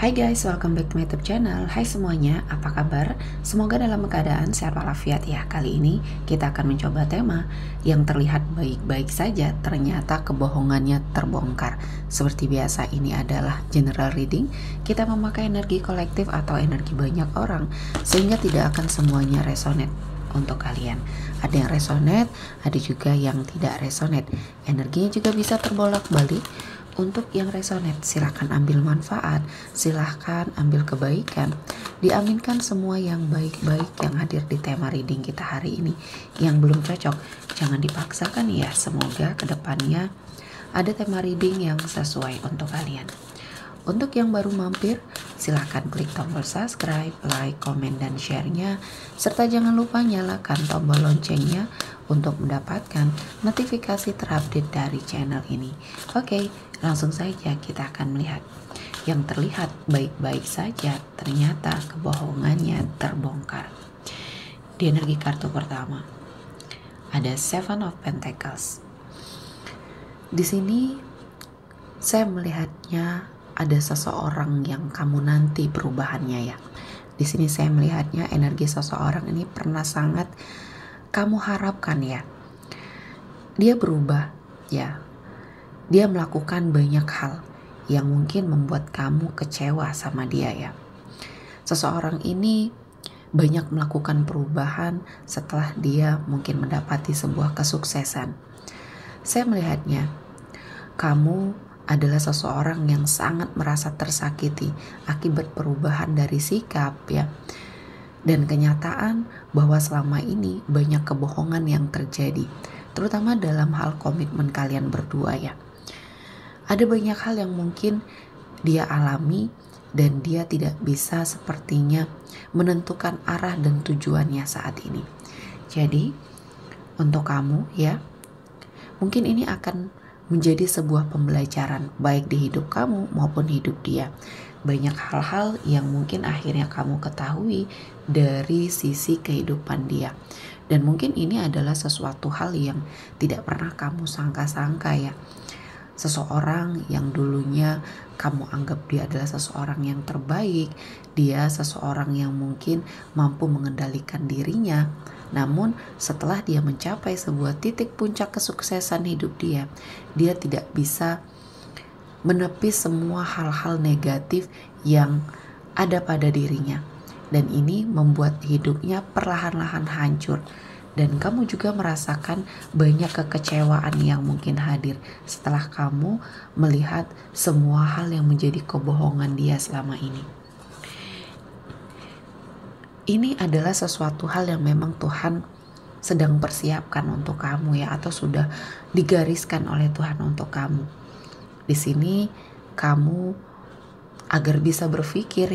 Hai guys, welcome back to my YouTube channel. Hai semuanya, apa kabar? Semoga dalam keadaan sehat walafiat ya. Kali ini kita akan mencoba tema yang terlihat baik-baik saja, ternyata kebohongannya terbongkar. Seperti biasa, ini adalah general reading. Kita memakai energi kolektif atau energi banyak orang, sehingga tidak akan semuanya resonate untuk kalian. Ada yang resonate, ada juga yang tidak resonate. Energinya juga bisa terbolak-balik. Untuk yang resonate, silahkan ambil manfaat, silahkan ambil kebaikan. Diaminkan semua yang baik-baik yang hadir di tema reading kita hari ini. Yang belum cocok, jangan dipaksakan ya. Semoga kedepannya ada tema reading yang sesuai untuk kalian. Untuk yang baru mampir, silahkan klik tombol subscribe, like, komen, dan share-nya. Serta jangan lupa nyalakan tombol loncengnya untuk mendapatkan notifikasi terupdate dari channel ini. Oke, langsung saja kita akan melihat. Yang terlihat baik-baik saja, ternyata kebohongannya terbongkar. Di energi kartu pertama, ada Seven of Pentacles. Di sini saya melihatnya ada seseorang yang kamu nanti perubahannya ya. Di sini saya melihatnya energi seseorang ini pernah sangat kamu harapkan ya. Dia berubah ya. Dia melakukan banyak hal yang mungkin membuat kamu kecewa sama dia ya. Seseorang ini banyak melakukan perubahan setelah dia mungkin mendapati sebuah kesuksesan. Saya melihatnya, kamu adalah seseorang yang sangat merasa tersakiti akibat perubahan dari sikap ya. Dan kenyataan bahwa selama ini banyak kebohongan yang terjadi, terutama dalam hal komitmen kalian berdua ya. Ada banyak hal yang mungkin dia alami dan dia tidak bisa sepertinya menentukan arah dan tujuannya saat ini. Jadi untuk kamu ya, mungkin ini akan menjadi sebuah pembelajaran baik di hidup kamu maupun hidup dia. Banyak hal-hal yang mungkin akhirnya kamu ketahui dari sisi kehidupan dia. Dan mungkin ini adalah sesuatu hal yang tidak pernah kamu sangka-sangka ya. Seseorang yang dulunya kamu anggap dia adalah seseorang yang terbaik, dia seseorang yang mungkin mampu mengendalikan dirinya. Namun setelah dia mencapai sebuah titik puncak kesuksesan hidup dia tidak bisa menepis semua hal-hal negatif yang ada pada dirinya. Dan ini membuat hidupnya perlahan-lahan hancur. Dan kamu juga merasakan banyak kekecewaan yang mungkin hadir setelah kamu melihat semua hal yang menjadi kebohongan dia selama ini. Ini adalah sesuatu hal yang memang Tuhan sedang persiapkan untuk kamu ya, atau sudah digariskan oleh Tuhan untuk kamu. Di sini kamu agar bisa berpikir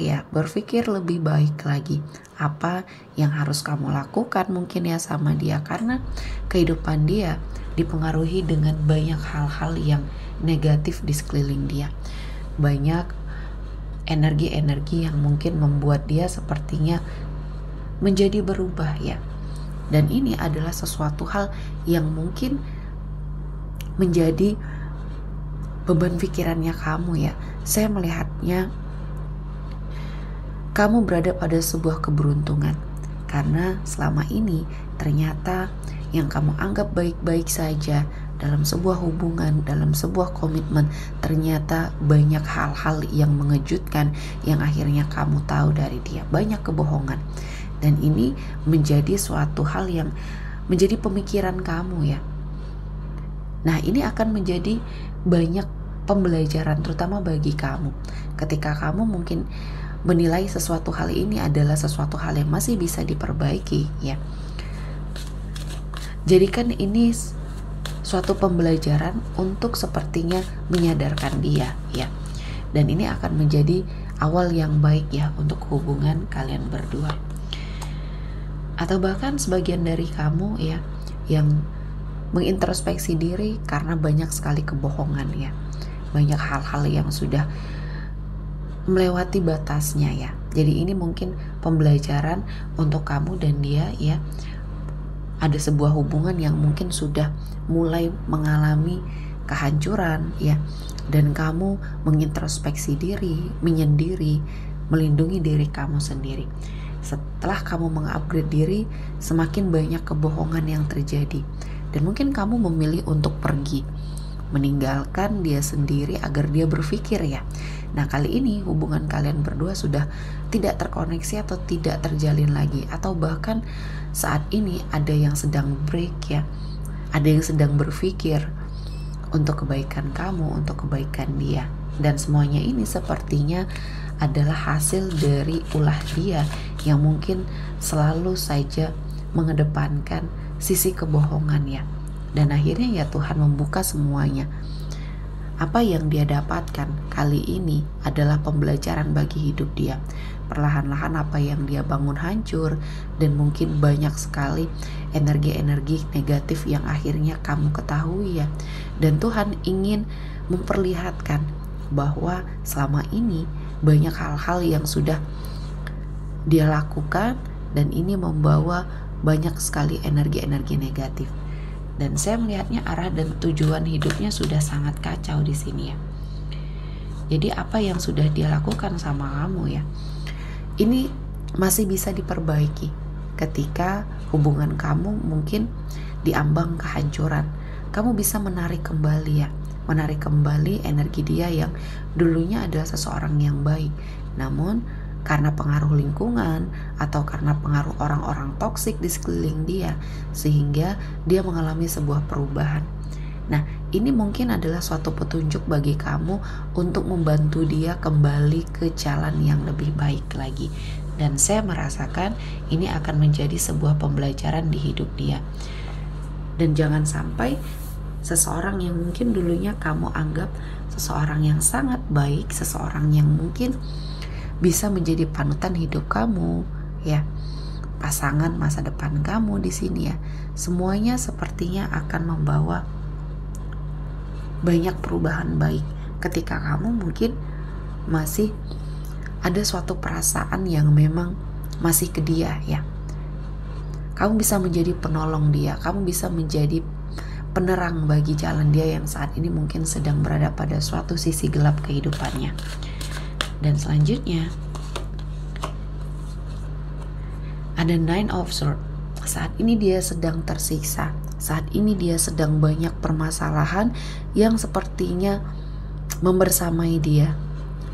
lebih baik lagi apa yang harus kamu lakukan mungkin ya sama dia, karena kehidupan dia dipengaruhi dengan banyak hal-hal yang negatif di sekeliling dia. Banyak energi-energi yang mungkin membuat dia sepertinya menjadi berubah ya. Dan ini adalah sesuatu hal yang mungkin menjadi beban pikirannya kamu ya. Saya melihatnya kamu berada pada sebuah keberuntungan, karena selama ini ternyata yang kamu anggap baik-baik saja dalam sebuah hubungan, dalam sebuah komitmen, ternyata banyak hal-hal yang mengejutkan yang akhirnya kamu tahu dari dia. Banyak kebohongan. Dan ini menjadi suatu hal yang menjadi pemikiran kamu ya. Nah, ini akan menjadi banyak pembelajaran terutama bagi kamu. Ketika kamu mungkin menilai sesuatu hal ini adalah sesuatu hal yang masih bisa diperbaiki ya. Jadikan ini suatu pembelajaran untuk sepertinya menyadarkan dia ya. Dan ini akan menjadi awal yang baik ya untuk hubungan kalian berdua. Atau bahkan sebagian dari kamu ya yang mengintrospeksi diri karena banyak sekali kebohongan ya. Banyak hal-hal yang sudah melewati batasnya ya. Jadi ini mungkin pembelajaran untuk kamu dan dia ya. Ada sebuah hubungan yang mungkin sudah mulai mengalami kehancuran ya, dan kamu mengintrospeksi diri, menyendiri, melindungi diri kamu sendiri. Setelah kamu mengupgrade diri, semakin banyak kebohongan yang terjadi, dan mungkin kamu memilih untuk pergi, meninggalkan dia sendiri agar dia berpikir ya. Nah, kali ini hubungan kalian berdua sudah tidak terkoneksi atau tidak terjalin lagi, atau bahkan saat ini ada yang sedang break ya, ada yang sedang berpikir untuk kebaikan kamu, untuk kebaikan dia. Dan semuanya ini sepertinya adalah hasil dari ulah dia yang mungkin selalu saja mengedepankan sisi kebohongan ya. Dan akhirnya ya Tuhan membuka semuanya. Apa yang dia dapatkan kali ini adalah pembelajaran bagi hidup dia. Perlahan-lahan apa yang dia bangun hancur, dan mungkin banyak sekali energi-energi negatif yang akhirnya kamu ketahui ya. Dan Tuhan ingin memperlihatkan bahwa selama ini banyak hal-hal yang sudah dia lakukan, dan ini membawa banyak sekali energi-energi negatif. Dan saya melihatnya arah dan tujuan hidupnya sudah sangat kacau di sini ya. Jadi apa yang sudah dia lakukan sama kamu ya, ini masih bisa diperbaiki ketika hubungan kamu mungkin diambang kehancuran. Kamu bisa menarik kembali ya, menarik kembali energi dia yang dulunya adalah seseorang yang baik. Namun karena pengaruh lingkungan atau karena pengaruh orang-orang toksik di sekeliling dia, sehingga dia mengalami sebuah perubahan. Nah, ini mungkin adalah suatu petunjuk bagi kamu untuk membantu dia kembali ke jalan yang lebih baik lagi. Dan saya merasakan ini akan menjadi sebuah pembelajaran di hidup dia. Dan jangan sampai seseorang yang mungkin dulunya kamu anggap seseorang yang sangat baik, seseorang yang mungkin bisa menjadi panutan hidup kamu ya, pasangan masa depan kamu di sini ya, semuanya sepertinya akan membawa banyak perubahan baik ketika kamu mungkin masih ada suatu perasaan yang memang masih ke dia ya. Kamu bisa menjadi penolong dia, kamu bisa menjadi penerang bagi jalan dia yang saat ini mungkin sedang berada pada suatu sisi gelap kehidupannya. Dan selanjutnya ada Nine of Swords. Saat ini dia sedang tersiksa. Saat ini dia sedang banyak permasalahan yang sepertinya membersamai dia.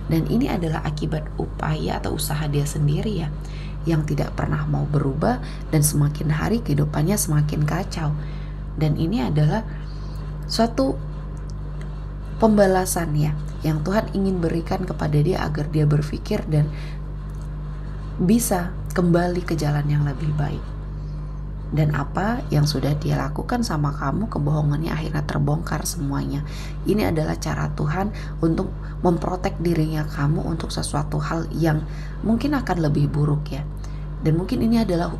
Dan ini adalah akibat upaya atau usaha dia sendiri ya, yang tidak pernah mau berubah, dan semakin hari kehidupannya semakin kacau. Dan ini adalah suatu pembalasan ya, yang Tuhan ingin berikan kepada dia agar dia berpikir dan bisa kembali ke jalan yang lebih baik. Dan apa yang sudah dia lakukan sama kamu, kebohongannya akhirnya terbongkar semuanya. Ini adalah cara Tuhan untuk memprotek dirinya kamu untuk sesuatu hal yang mungkin akan lebih buruk ya. Dan mungkin ini adalah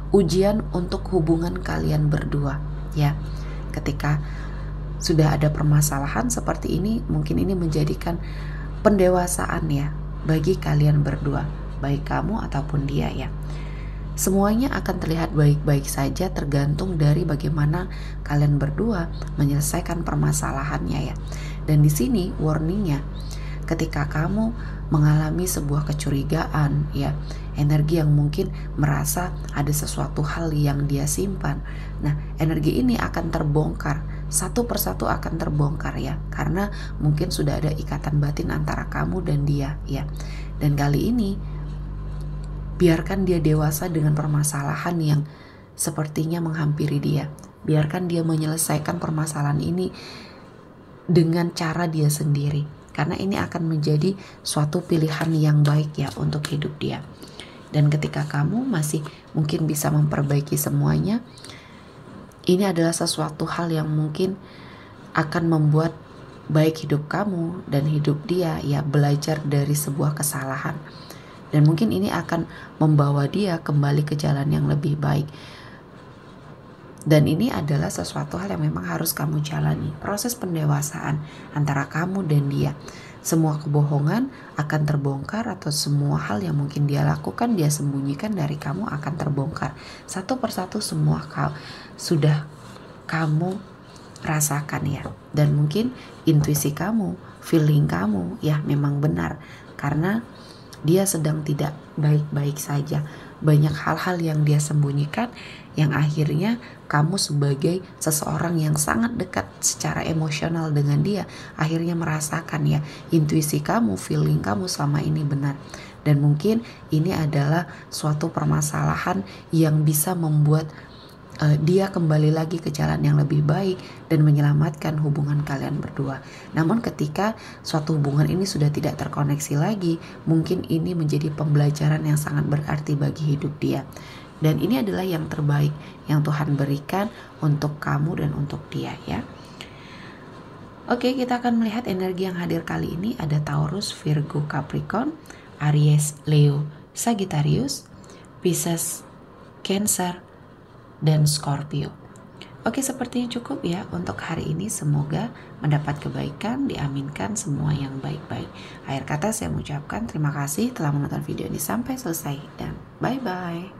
ujian untuk hubungan kalian berdua ya. Ketika sudah ada permasalahan seperti ini, mungkin ini menjadikan pendewasaan ya bagi kalian berdua, baik kamu ataupun dia ya. Semuanya akan terlihat baik-baik saja tergantung dari bagaimana kalian berdua menyelesaikan permasalahannya ya. Dan di sini warningnya, ketika kamu mengalami sebuah kecurigaan ya, energi yang mungkin merasa ada sesuatu hal yang dia simpan, nah energi ini akan terbongkar, satu persatu akan terbongkar ya, karena mungkin sudah ada ikatan batin antara kamu dan dia ya. Dan kali ini biarkan dia dewasa dengan permasalahan yang sepertinya menghampiri dia. Biarkan dia menyelesaikan permasalahan ini dengan cara dia sendiri, karena ini akan menjadi suatu pilihan yang baik ya untuk hidup dia. Dan ketika kamu masih mungkin bisa memperbaiki semuanya, ini adalah sesuatu hal yang mungkin akan membuat baik hidup kamu dan hidup dia ya, belajar dari sebuah kesalahan. Dan mungkin ini akan membawa dia kembali ke jalan yang lebih baik. Dan ini adalah sesuatu hal yang memang harus kamu jalani, proses pendewasaan antara kamu dan dia. Semua kebohongan akan terbongkar, atau semua hal yang mungkin dia lakukan, dia sembunyikan dari kamu akan terbongkar. Satu persatu semua sudah kamu rasakan ya. Dan mungkin intuisi kamu, feeling kamu ya memang benar, karena dia sedang tidak baik-baik saja. Banyak hal-hal yang dia sembunyikan yang akhirnya kamu sebagai seseorang yang sangat dekat secara emosional dengan dia akhirnya merasakan ya intuisi kamu, feeling kamu selama ini benar. Dan mungkin ini adalah suatu permasalahan yang bisa membuat dia kembali lagi ke jalan yang lebih baik dan menyelamatkan hubungan kalian berdua. Namun ketika suatu hubungan ini sudah tidak terkoneksi lagi, mungkin ini menjadi pembelajaran yang sangat berarti bagi hidup dia. Dan ini adalah yang terbaik yang Tuhan berikan untuk kamu dan untuk dia ya. Oke, kita akan melihat energi yang hadir kali ini ada Taurus, Virgo, Capricorn, Aries, Leo, Sagittarius, Pisces, Cancer, dan Scorpio. Oke, sepertinya cukup ya untuk hari ini. Semoga mendapat kebaikan, diaminkan semua yang baik-baik. Akhir kata saya mengucapkan terima kasih telah menonton video ini sampai selesai dan bye-bye.